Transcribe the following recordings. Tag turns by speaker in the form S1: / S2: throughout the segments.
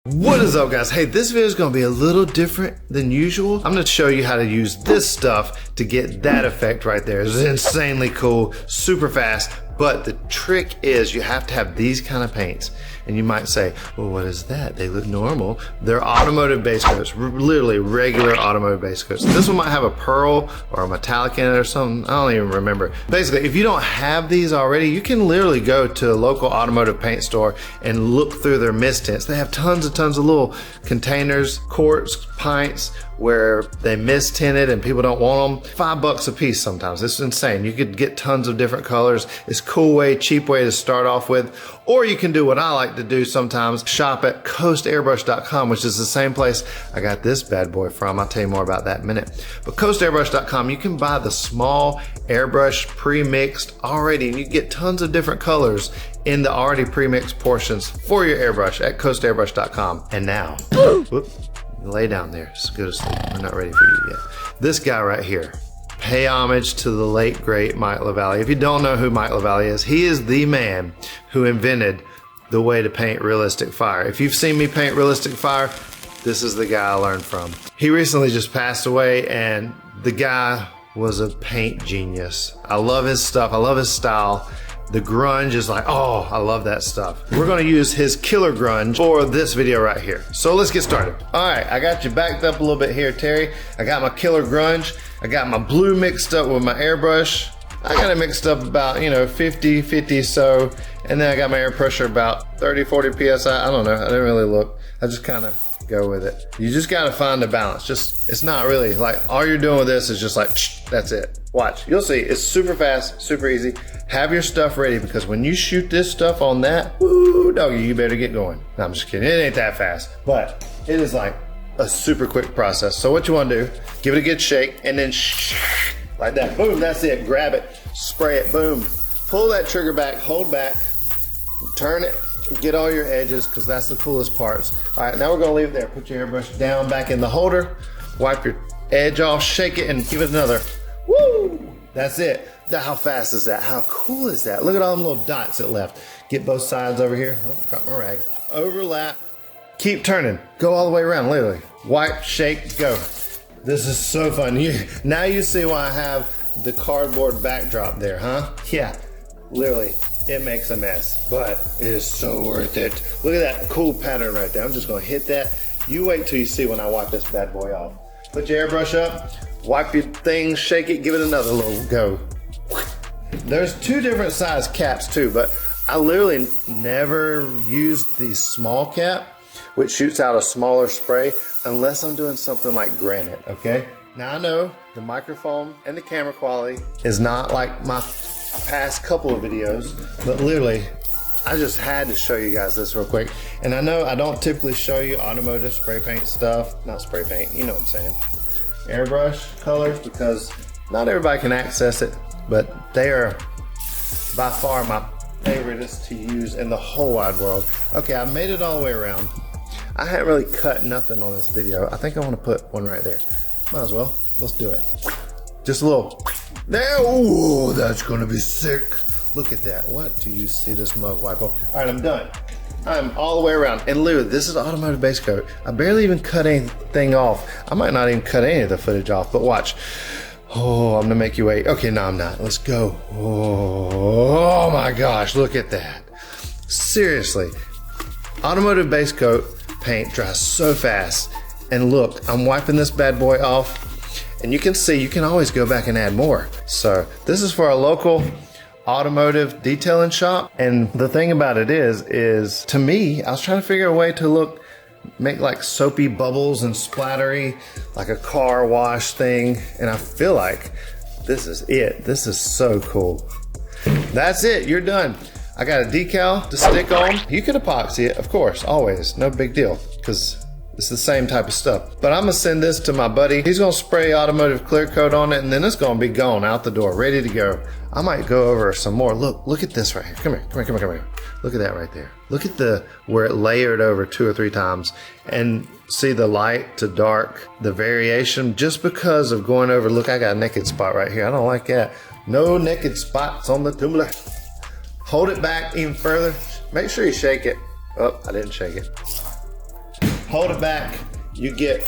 S1: What is up, guys? Hey, this video is going to be a little different than usual. I'm going to show you how to use this stuff to get that effect right there. It's insanely cool, super fast, but the trick is you have to have these kind of paints. And you might say, well, what is that? They look normal. They're automotive base coats, literally regular automotive base coats. This one might have a pearl or a metallic in it or something. I don't even remember. Basically, if you don't have these already, you can literally go to a local automotive paint store and look through their mist tints. They have tons of little containers, quarts, pints, where they mist tinted and people don't want them. $5 a piece sometimes. It's insane. You could get tons of different colors. It's a cool way, cheap way to start off with. Or you can do what I like to do sometimes, shop at coastairbrush.com, which is the same place I got this bad boy from. I'll tell you more about that in a minute. But coastairbrush.com, you can buy the small airbrush pre-mixed already, and you get tons of different colors in the already pre-mixed portions for your airbrush at coastairbrush.com. And now, whoop, lay down there, just go to sleep. We're not ready for you yet. This guy right here, pay homage to the late great Mike LaValle. If you don't know who Mike LaValle is, he is the man who invented the way to paint realistic fire. If you've seen me paint realistic fire, this is the guy I learned from. He recently just passed away, and the guy was a paint genius. I love his stuff, I love his style. The grunge is like, oh, I love that stuff. We're gonna use his killer grunge for this video right here. So let's get started. All right, I got you backed up a little bit here, Terry. I got my killer grunge. I got my blue mixed up with my airbrush. I got it mixed up about, 50 so. And then I got my air pressure about 30, 40 PSI. I don't know, I didn't really look. I just kind of go with it. You just gotta find the balance. It's not really like, all you're doing with this is just like, that's it. Watch, you'll see, it's super fast, super easy. Have your stuff ready, because when you shoot this stuff on that, woo, doggy, you better get going. No, I'm just kidding, it ain't that fast, but it is like a super quick process. So what you wanna do, give it a good shake, and then like that, boom, that's it. Grab it, spray it, boom. Pull that trigger back, hold back, turn it, get all your edges, because that's the coolest parts. All right, now we're gonna leave it there. Put your airbrush down back in the holder, wipe your edge off, shake it, and give it another, woo! That's it. How fast is that? How cool is that? Look at all them little dots it left. Get both sides over here. Oh, got my rag. Overlap. Keep turning. Go all the way around, literally. Wipe, shake, go. This is so fun. Now you see why I have the cardboard backdrop there, huh? Yeah, literally. It makes a mess, but it is so worth it. Look at that cool pattern right there. I'm just gonna hit that. You wait till you see when I wipe this bad boy off. Put your airbrush up, wipe your thing, shake it, give it another little go. There's two different size caps too, but I literally never used the small cap, which shoots out a smaller spray, unless I'm doing something like granite, okay? Now I know the microphone and the camera quality is not like my past couple of videos, but literally I just had to show you guys this real quick. And I know I don't typically show you automotive spray paint stuff, not spray paint, you know what I'm saying, airbrush colors, because not everybody can access it, but they are by far my favoriteest to use in the whole wide world. Okay, I made it all the way around. I haven't really cut nothing on this video. I think I want to put one right there. Might as well, let's do it. Just a little. There, ooh, that's gonna be sick. Look at that. What do you see this mug wipe off? All right, I'm done. I'm all the way around. And literally, this is automotive base coat. I barely even cut anything off. I might not even cut any of the footage off, but watch. Oh, I'm gonna make you wait. Okay, no, I'm not. Let's go. Oh my gosh, look at that. Seriously, automotive base coat paint dries so fast. And look, I'm wiping this bad boy off. And you can see, you can always go back and add more. So this is for a local automotive detailing shop. And the thing about it is to me, I was trying to figure a way to make like soapy bubbles and splattery, like a car wash thing. And I feel like this is it. This is so cool. That's it, you're done. I got a decal to stick on. You could epoxy it, of course, always, no big deal, because it's the same type of stuff. But I'm gonna send this to my buddy. He's gonna spray automotive clear coat on it, and then it's gonna be gone out the door, ready to go. I might go over some more. Look at this right here. Come here. Look at that right there. Look at where it layered over 2 or 3 times, and see the light to dark, the variation, just because of going over. Look, I got a naked spot right here. I don't like that. No naked spots on the tumbler. Hold it back even further. Make sure you shake it. Oh, I didn't shake it. hold it back, you get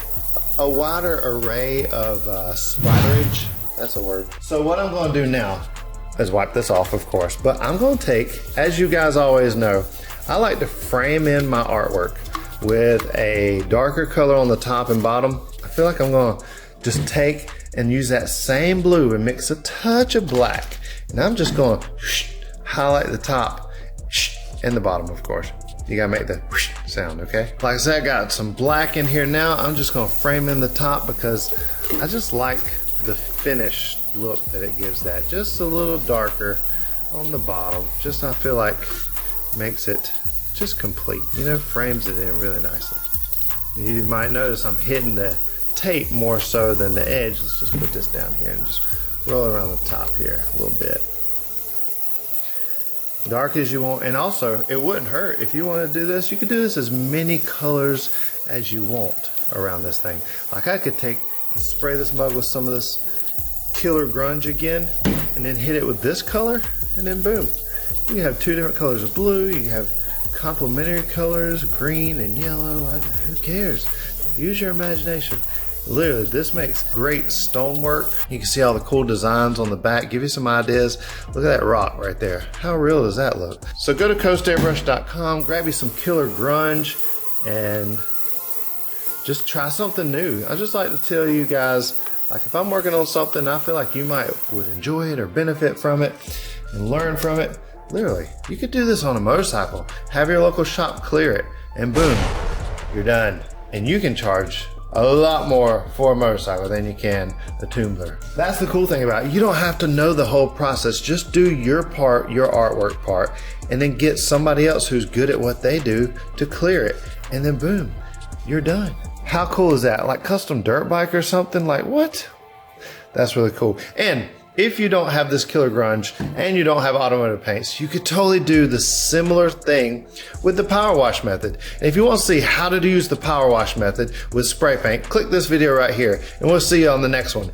S1: a wider array of splatterage. That's a word. So what I'm gonna do now is wipe this off, of course, but I'm gonna take, as you guys always know, I like to frame in my artwork with a darker color on the top and bottom. I feel like I'm gonna just take and use that same blue and mix a touch of black. And I'm just gonna highlight the top and the bottom, of course. You gotta make the sound, okay? Like I said, I got some black in here now. I'm just gonna frame in the top because I just like the finished look that it gives that. Just a little darker on the bottom. Just I feel like makes it just complete, you know, frames it in really nicely. You might notice I'm hitting the tape more so than the edge. Let's just put this down here and just roll around the top here a little bit. Dark as you want, and also it wouldn't hurt if you want to do this. You could do this as many colors as you want around this thing. Like I could take and spray this mug with some of this killer grunge again, and then hit it with this color, and then boom. You can have two different colors of blue. You can have complementary colors, green and yellow. Who cares? Use your imagination. Literally, this makes great stonework. You can see all the cool designs on the back. Give you some ideas. Look at that rock right there. How real does that look? So go to coastairbrush.com, grab you some killer grunge, and just try something new. I just like to tell you guys, like if I'm working on something I feel like you would enjoy it or benefit from it and learn from it, literally, you could do this on a motorcycle. Have your local shop clear it, and boom, you're done. And you can charge a lot more for a motorcycle than you can a tumbler. That's the cool thing about it. You don't have to know the whole process. Just do your part, your artwork part, and then get somebody else who's good at what they do to clear it. And then boom, you're done. How cool is that? Like custom dirt bike or something? Like what? That's really cool. And if you don't have this killer grunge and you don't have automotive paints, you could totally do the similar thing with the power wash method. And if you want to see how to use the power wash method with spray paint, click this video right here and we'll see you on the next one.